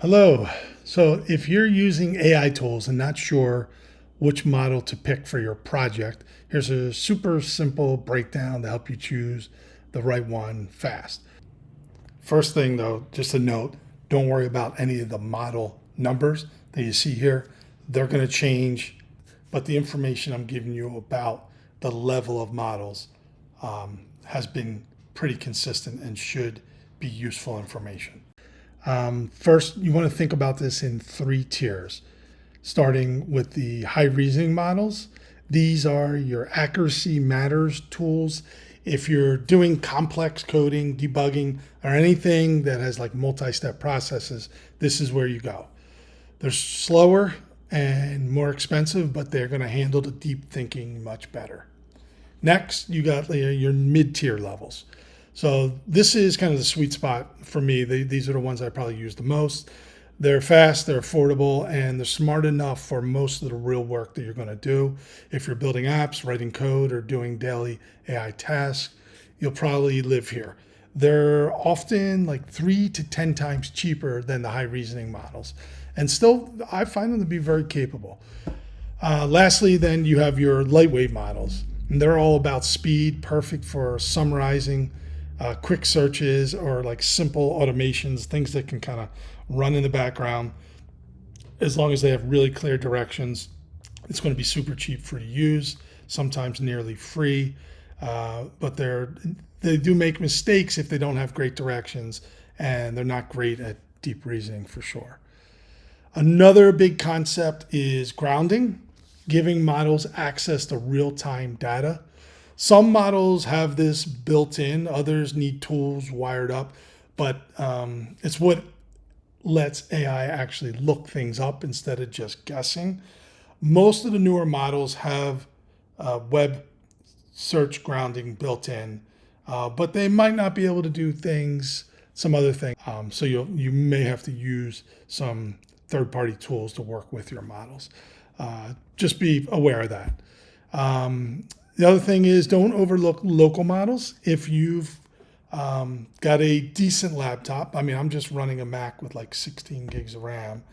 Hello. So if you're using AI tools and not sure which model to pick for your project, here's a super simple breakdown to help you choose the right one fast. First thing though, just a note, don't worry about any of the model numbers that you see here. They're going to change, but the information I'm giving you about the level of models has been pretty consistent and should be useful information. First, you want to think about this in three tiers, starting with the high reasoning models. These are your accuracy matters tools. If you're doing complex coding, debugging, or anything that has like multi-step processes, this is where you go. They're slower and more expensive, but they're going to handle the deep thinking much better. Next, you got your mid-tier levels. So this is kind of the sweet spot for me. These are the ones I probably use the most. They're fast, they're affordable, and they're smart enough for most of the real work that you're going to do. If you're building apps, writing code, or doing daily AI tasks, you'll probably live here. They're often like 3 to 10 times cheaper than the high reasoning models. And still, I find them to be very capable. Lastly, then you have your lightweight models. And they're all about speed, perfect for summarizing, quick searches, or like simple automations, things that can kind of run in the background. As long as they have really clear directions, it's going to be super cheap for you to use, sometimes nearly free. But they do make mistakes if they don't have great directions, and they're not great at deep reasoning for sure. Another big concept is grounding, giving models access to real-time data. Some models have this built in, others need tools wired up, but it's what lets AI actually look things up instead of just guessing. Most of the newer models have web search grounding built in, but they might not be able to do some other things. So you may have to use some third-party tools to work with your models. Just be aware of that. The other thing is, don't overlook local models. If you've got a decent laptop, I mean, I'm just running a Mac with like 16 gigs of RAM,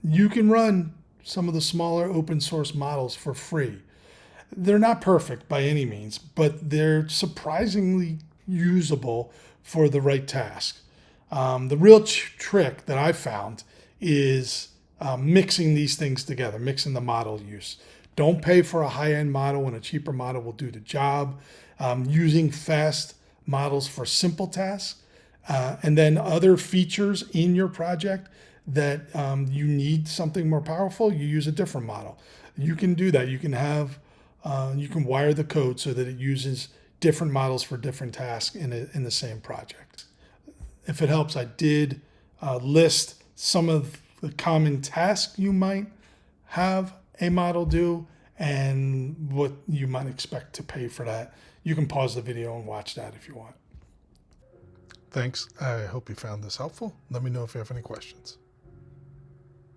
you can run some of the smaller open source models for free. They're not perfect by any means, but they're surprisingly usable for the right task. The real trick that I found is mixing these things together, mixing the model use. Don't pay for a high-end model when a cheaper model will do the job. Using fast models for simple tasks, and then other features in your project that you need something more powerful, you use a different model. You can do that. You can wire the code so that it uses different models for different tasks in the same project. If it helps, I did list some of the common tasks you might have a model do and what you might expect to pay for that. You can pause the video and watch that if you want. Thanks. I hope you found this helpful. Let me know if you have any questions.